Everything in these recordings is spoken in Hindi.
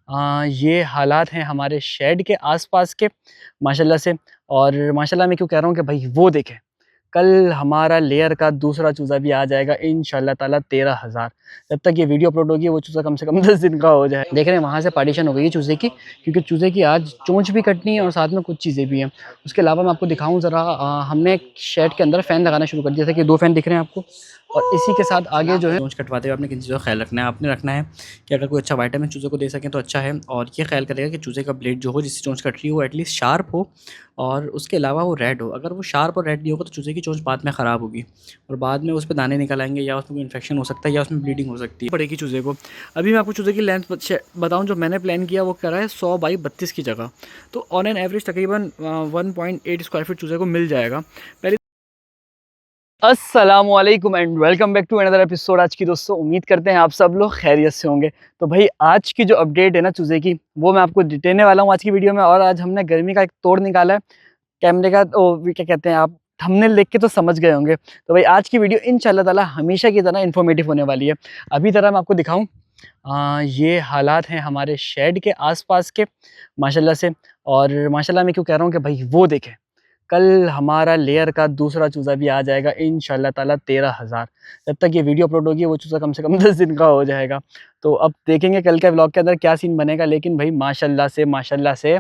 ये हालात हैं हमारे शेड के आसपास के माशाल्लाह से। और माशाल्लाह मैं क्यों कह रहा हूँ कि भाई वो देखें, कल हमारा लेयर का दूसरा चूज़ा भी आ जाएगा इंशाल्लाह ताला 13,000। जब तक ये वीडियो अपलोड होगी वो चूज़ा कम से कम 10 दिन का हो जाए। देख रहे हैं वहाँ से पार्टीशन हो गई है चूज़े की, क्योंकि चूज़े की आज चोंच भी कटनी है और साथ में कुछ चीज़ें भी हैं। उसके अलावा मैं आपको दिखाऊँ ज़रा, हमने शेड के अंदर फ़ैन लगाना शुरू कर दिया था कि 2 फ़ैन दिख रहे हैं आपको। और इसी के साथ आगे जो है चोंच कटवाते हुए आपने किन चीज़ों का ख्याल रखना है। आपने रखना है कि अगर कोई अच्छा विटामिन चूज़े को दे सकें तो अच्छा है, और ये ख्याल करेगा कि चूज़े का ब्लेड जो हो जिससे चोंच कट रही है वो एटलीस्ट शार्प हो, और उसके अलावा वो रेड हो। अगर वो शार्प और रेड नहीं होगा तो चूज़े की चोंच बाद में ख़राब होगी और बाद में उस पे दाने निकल आएँगे, या उसमें कोई इन्फेक्शन हो सकता है, या उसमें ब्लीडिंग हो सकती है पड़ेगी चूज़े को। अभी मैं आपको चूज़े की लेंथ बताऊँ, जो मैंने प्लान किया वो करा है 100 बाई 32 की जगह, तो ऑन एन एवरेज तकरीबन 1.8 स्क्वायर फीट चूज़े को मिल जाएगा। पहले अस्सलामुअलैकुम and welcome back to another episode. आज की दोस्तों उम्मीद करते हैं आप सब लोग खैरियत से होंगे। तो भाई आज की जो अपडेट है ना चूज़े की, वो मैं आपको देने वाला हूँ आज की वीडियो में। और आज हमने गर्मी का एक तोड़ निकाला है कैमरे का, क्या कहते हैं, आप थंबनेल देख के तो समझ गए होंगे। तो भाई आज की वीडियो इंशाल्लाह ताला हमेशा की तरह इन्फॉर्मेटिव होने वाली है। अभी तरह मैं आपको दिखाऊँ, ये हालात हैं हमारे शेड के आसपास के माशाल्लाह से। और माशाल्लाह मैं क्यों कह रहा हूँ कि भाई वो देखें, कल हमारा लेयर का दूसरा चूज़ा भी आ जाएगा इंशाल्लाह ताला 13,000। जब तक ये वीडियो अपलोड होगी वो चूज़ा कम से कम 10 दिन का हो जाएगा। तो अब देखेंगे कल के व्लॉग के अंदर क्या सीन बनेगा। लेकिन भाई माशाल्लाह से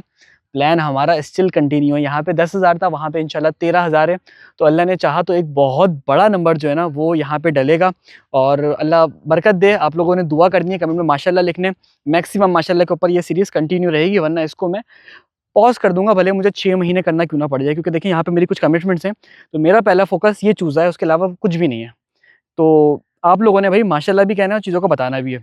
प्लान हमारा स्टिल कंटिन्यू है। यहाँ पे 10,000 था, वहाँ पे इंशाल्लाह 13,000 है। तो अल्लाह ने चाहा तो एक बहुत बड़ा नंबर जो है ना वो यहाँ पे डलेगा, और अल्लाह बरकत दे। आप लोगों ने दुआ करनी है, कमेंट में माशाल्लाह लिखने। मैक्सिमम माशाल्लाह के ऊपर ये सीरीज़ कंटिन्यू रहेगी, वरना इसको मैं पॉज़ कर दूँगा, भले मुझे 6 महीने करना क्यों ना पड़ जाए। क्योंकि देखिए यहाँ पे मेरी कुछ कमिटमेंट्स हैं, तो मेरा पहला फ़ोकस ये चूज़ा है, उसके अलावा कुछ भी नहीं है। तो आप लोगों ने भाई माशाल्लाह भी कहना है और चीज़ों को बताना भी है।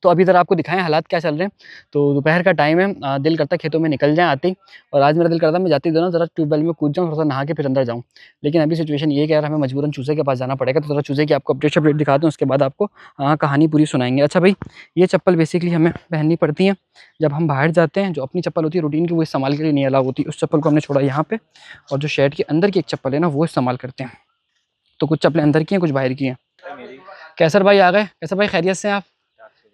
तो अभी ज़रा आपको दिखाएँ हालात क्या चल रहे हैं। तो दोपहर का टाइम है, दिल करता है खेतों में निकल जाएँ आते ही। और आज मेरा दिल करता है मैं जाते ही ज़रा ट्यूबवेल में कूद जाऊँ, थोड़ा-सा नहा के फिर अंदर जाऊँ। लेकिन अभी सिचुएशन ये है कि यार हमें मजबूरन चूज़े के पास जाना पड़ेगा। तो ज़रा चूज़े की आपको अपडेट दिखाता हूँ, उसके बाद आपको कहानी पूरी सुनाएँगे। अच्छा भाई, ये चप्पल बेसिकली हमें पहननी पड़ती है जब हम बाहर जाते हैं। जो अपनी चप्पल होती है रूटीन की, वो इस्तेमाल के लिए नहीं अलाउ होती। उस चप्पल को हमने छोड़ा यहाँ पे, और जो शेड के अंदर की एक चप्पल है ना वो इस्तेमाल करते हैं। तो कुछ चप्पलें अंदर की हैं, कुछ बाहर की हैं। कैसर भाई आ गए। कैसर भाई खैरियत से हैं आप?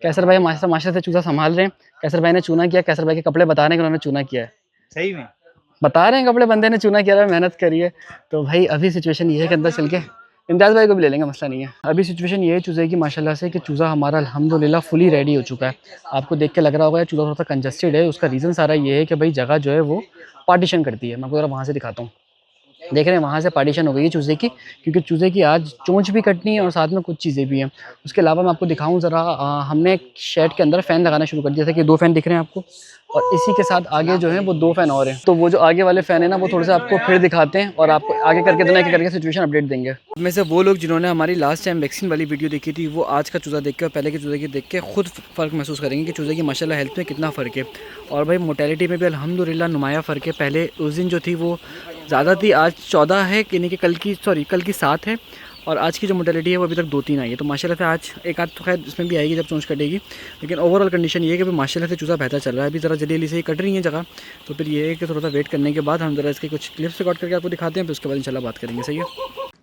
कैसर भाई माशा से चूज़ा सँभाल रहे हैं। कैसर भाई ने चूना किया, कैसर भाई के कपड़े बता रहे हैं कि उन्होंने चूना किया है। सही में। बता रहे हैं कपड़े बंदे ने चूना किया है, मेहनत करी है। तो भाई अभी सिचुएशन ये है कि अंदर चल के इम्तियाज़ भाई को भी ले लेंगे, मसला नहीं है। अभी सिचुएशन ये है चूज़े की माशाल्लाह से कि चूज़ा हमारा अल्हम्दुलिल्लाह फुली रेडी हो चुका है। आपको देख के लग रहा होगा चूज़ा थोड़ा-सा कंजस्टेड है, उसका रीज़न सारा ये है कि भाई जगह जो है वो पार्टीशन करती है। मैं आपको ज़रा वहाँ से दिखाता हूँ। देख रहे हैं वहाँ से पार्टीशन हो गई है चूज़े की, क्योंकि चूज़े की आज चोंच भी कटनी है और साथ में कुछ चीज़ें भी हैं। उसके अलावा मैं आपको दिखाऊँ ज़रा, हमने शेड के अंदर फ़ैन लगाना शुरू कर दिया था कि 2 फ़ैन दिख रहे हैं आपको। और इसी के साथ आगे जो है वो 2 फ़ैन और हैं। तो वो जो आगे वाले फ़ैन है ना वो थोड़े-से आपको फिर दिखाते हैं, और आपको आगे करके दोनों एक-एक करके सिचुएशन अपडेट देंगे। में से वो लोग जिन्होंने हमारी लास्ट टाइम वैक्सीन वाली वीडियो देखी थी, वो आज का चूज़ा देख के और पहले के चूज़े की देख के खुद फ़र्क महसूस करेंगे कि चूज़े की माशाल्लाह हेल्थ में कितना फ़र्क है। और भाई मोर्टेलिटी में भी अल्हम्दुलिल्लाह नुमाया फ़र्क है। पहले उस दिन जो थी वो ज़्यादा थी, आज 14 है, यानी कि कल की 7 है। और आज की जो मोर्टेलिटी है वो अभी तक 2-3 आई है। तो माशाल्लाह से आज एक आध तो खैर इसमें भी आएगी जब चोंच कटेगी। लेकिन ओवरऑल कंडीशन ये है कि माशाल्लाह से चूज़ा बेहतर चल रहा है। अभी ज़रा जल्दी से ही कट रही है जगह, तो फिर ये है कि थोड़ा सा वेट करने के बाद हम ज़रा इसके कुछ क्लिप्स रिकॉर्ड करके आपको दिखाते हैं, फिर उसके बाद इंशाल्लाह बात करेंगे। सही है।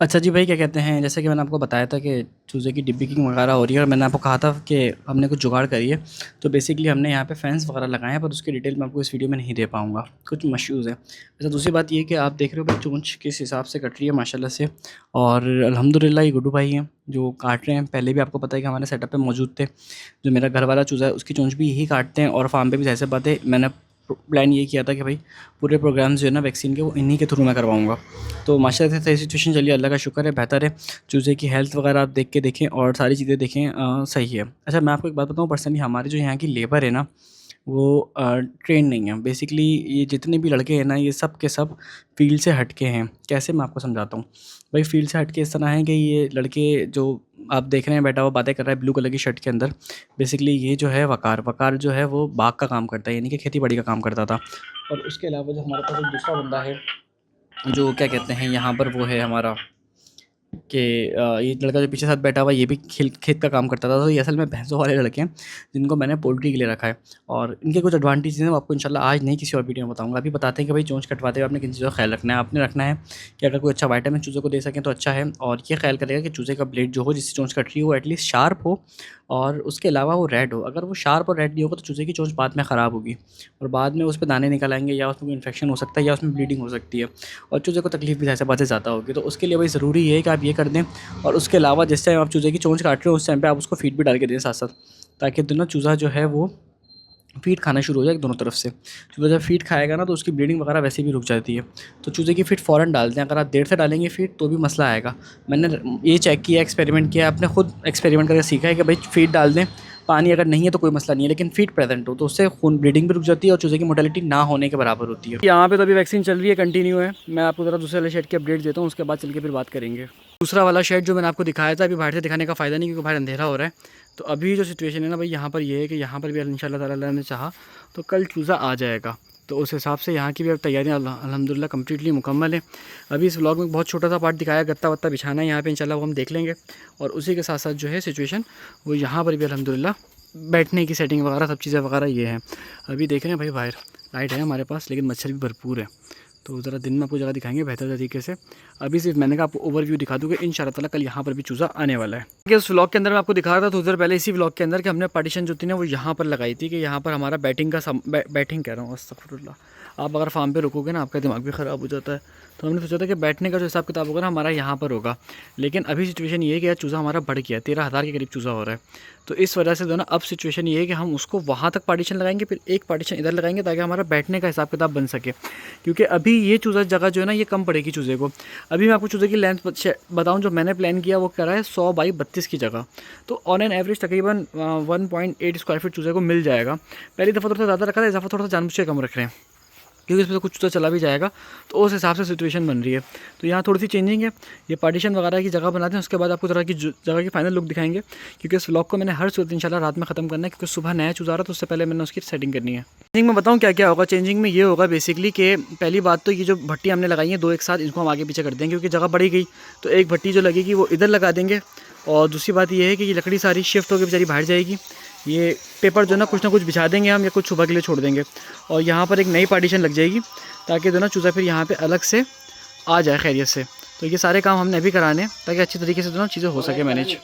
अच्छा जी भाई, क्या कहते हैं, जैसे कि मैंने आपको बताया था कि चूज़े की डिब्बिंग वगैरह हो रही है, और मैंने आपको कहा था कि हमने कुछ जुगाड़ करी है। तो बेसिकली हमने यहाँ पे फेंस वगैरह लगाए हैं, पर उसकी डिटेल मैं आपको इस वीडियो में नहीं दे पाऊँगा, कुछ इश्यूज़ है। अच्छा, दूसरी बात ये कि आप देख रहे हो भाई चोंच किस हिसाब से कट रही है माशाल्लाह से। और अल्हम्दुलिल्लाह ये गुड्डू भाई हैं जो काट रहे हैं। पहले भी आपको पता है कि हमारे सेटअप पे मौजूद थे। जो मेरा घर वाला चूज़ा है उसकी चोंच भी यही काटते हैं, और फार्म पे भी ज़ाहिर सी बात है मैंने प्लान ये किया था कि भाई पूरे प्रोग्राम्स जो है ना वैक्सीन के वो इन्हीं के थ्रू मैं करवाऊँगा। तो माशाल्लाह से सही सिचुएशन चली है, अल्लाह का शुक्र है, बेहतर है। चूज़े की हेल्थ वगैरह आप देख के देखें और सारी चीज़ें देखें, सही है। अच्छा, मैं आपको एक बात बताऊँ, पर्सनली हमारे जो यहाँ की लेबर है ना वो ट्रेन नहीं है। बेसिकली ये जितने भी लड़के हैं ना ये सब के सब फ़ील्ड से हट के हैं। कैसे, मैं आपको समझाता हूँ। भाई फ़ील्ड से हट के इस तरह है कि ये लड़के जो आप देख रहे हैं बैठा हुआ बातें कर रहा है ब्लू कलर की शर्ट के अंदर, बेसिकली ये जो है वकार जो है वो बाग का काम करता है, यानी कि खेती-बाड़ी का काम करता था। और उसके अलावा जो हमारे पास एक दूसरा बंदा है जो क्या कहते हैं यहाँ पर वो है हमारा कि ये लड़का जो पीछे साथ बैठा हुआ है ये भी खेत का काम करता था। तो ये असल में भैंसों वाले लड़के हैं जिनको मैंने पोल्ट्री के लिए रखा है, और इनके कुछ एडवांटेज हैं वो आपको इंशाल्लाह आज नहीं किसी और वीडियो में बताऊंगा। अभी बताते हैं कि भाई चोंच कटवाते हुए आपने किन चीज़ों का ख्याल रखना है। आपने रखना है कि अगर कोई अच्छा वाइटामिन चूज़े को दे सकें तो अच्छा है, और ये ख्याल करेगा कि चूज़े का ब्लेड जो हो जिससे चोंच कट रही है वो एटलीस्ट शार्प हो, और उसके अलावा वो रेड हो। अगर वो शार्प और रेड नहीं होगा तो चूज़े की चोंच बाद में ख़राब होगी, और बाद में उस पे दाने निकल आएंगे, या उसमें कोई इन्फेक्शन हो सकता है, या उसमें ब्लीडिंग हो सकती है, और चूज़े को तकलीफ भी ऐसे बात से ज़्यादा होगी। तो उसके लिए भाई ज़रूरी ये है कि आप ये कर दें, और उसके अलावा जिस टाइम आप चूज़े की चोंच काट रहे हो उस टाइम पे आप उसको फीड भी डाल के दें साथ-साथ, ताकि दोनों चूज़ा जो है वो फीड खाना शुरू हो जाए दोनों तरफ से। चूज़ा जब फीड खाएगा ना तो उसकी ब्लीडिंग वगैरह वैसे भी रुक जाती है। तो चूज़े की फीड फ़ौरन डाल दें, अगर आप देर से डालेंगे फीड तो भी मसला आएगा। मैंने ये चेक किया, एक्सपेरिमेंट किया, अपने खुद एक्सपेरिमेंट करके सीखा है कि भाई फीड डाल दें, पानी अगर नहीं है तो कोई मसला नहीं है, लेकिन फीड प्रेजेंट हो तो उससे खून ब्लीडिंग भी रुक जाती है और चूज़े की मोर्टेलिटी ना होने के बराबर होती है। यहाँ पे तो अभी वैक्सीन चल रही है, कंटिन्यू है। मैं आपको ज़रा दूसरे वाले शेड की अपडेट देता हूँ, उसके बाद चल के फिर बात करेंगे। दूसरा वाला शेड जो मैंने आपको दिखाया था, अभी बाहर से दिखाने का फ़ायदा नहीं क्योंकि बाहर अंधेरा हो रहा है। तो अभी जो सिचुएशन है ना भाई, यहाँ पर ये है कि यहाँ पर भी इंशाल्लाह ताला अल्लाह ने चाहा तो कल चूज़ा आ जाएगा। तो उस हिसाब से यहाँ की भी अब तैयारियाँ अल्हम्दुलिल्लाह कम्प्लीटली मुकम्मल है। अभी इस व्लॉग में बहुत छोटा सा पार्ट दिखाया, गत्ता वत्ता बिछाना है यहाँ पे, इंशाल्लाह वो हम देख लेंगे। और उसी के साथ साथ जो है सिचुएशन वो यहाँ पर भी अल्हम्दुलिल्लाह बैठने की सेटिंग वगैरह सब चीज़ें वगैरह ये हैं। अभी देख रहे हैं भाई बाहर लाइट है हमारे पास, लेकिन मच्छर भी भरपूर है। तो ज़रा दिन में आपको जगह दिखाएंगे बेहतर तरीके से। अभी सिर्फ मैंने कहा आपको ओवरव्यू दिखा दूँगा, इंशाल्लाह ताला कल यहाँ पर भी चूज़ा आने वाला है। कि उस व्लॉग के अंदर मैं आपको दिखा रहा था थोड़ी देर पहले, इसी व्लॉग के अंदर, कि हमने पार्टीशन जो थी ना वो यहाँ पर लगाई थी, कि यहाँ पर हमारा बैटिंग का बैटिंग कह रहा हूँ, अस्तगफुरुल्लाह। आप अगर फार्म पे रुकोगे ना आपका दिमाग भी ख़राब हो जाता है। तो हमने सोचा था कि बैठने का जो हिसाब किताब होगा ना हमारा यहाँ पर होगा, लेकिन अभी सिचुएशन ये है कि यार चूज़ा हमारा बढ़ गया, 13,000 के करीब चूज़ा हो रहा है। तो इस वजह से जो ना अब सिचुएशन ये है कि हम उसको वहाँ तक पार्टीशन लगाएंगे, फिर एक पार्टीशन इधर लगाएंगे ताकि हमारा बैठने का हिसाब किताब बन सके। क्योंकि अभी ये चूज़ा जगह जो है ना ये कम पड़ेगी चूज़े को। अभी मैं आपको चूज़े की लेंथ बताऊँ, जो मैंने प्लान किया वो कह रहा है 100 बाई 32 की जगह। तो ऑन एन एवरेज तकरीबन 1.8 स्क्वायर फीट चूज़े को मिल जाएगा। पहली दफ़ा थोड़ा सा ज़्यादा रखा था, इस दफ़ा थोड़ा सा जानबूझ के कम रख रहे हैं क्योंकि इसमें तो कुछ तो चला भी जाएगा। तो उस हिसाब से सिचुएशन बन रही है। तो यहाँ थोड़ी सी चेंजिंग है, ये पार्टीशन वगैरह की जगह बनाते हैं, उसके बाद आपको जगह की फाइनल लुक दिखाएंगे। क्योंकि इस व्लॉग को मैंने हर सूरत इंशाल्लाह रात में ख़त्म करना है, क्योंकि सुबह नया चूज़ा आ रहा है तो उससे पहले मैंने उसकी सेटिंग करनी है। चेंजिंग में बताऊँ क्या क्या होगा। चेंजिंग में ये होगा बेसिकली कि पहली बात तो ये जो भट्टी हमने लगाई है 2 एक साथ, इनको हम आगे पीछे कर देंगे क्योंकि जगह बढ़ी गई। तो एक भट्टी जो लगेगी वो इधर लगा देंगे, और दूसरी बात ये है कि ये लकड़ी सारी शिफ्ट होकर बेचारी बाहर जाएगी। ये पेपर जो ना कुछ बिछा देंगे हम, या कुछ सुबह के लिए छोड़ देंगे, और यहाँ पर एक नई पार्टीशन लग जाएगी ताकि दोनों चूज़ा फिर यहाँ पे अलग से आ जाए खैरियत से। तो ये सारे काम हमने अभी कराने ताकि अच्छी तरीके से दोनों चीज़ें हो सके मैनेज।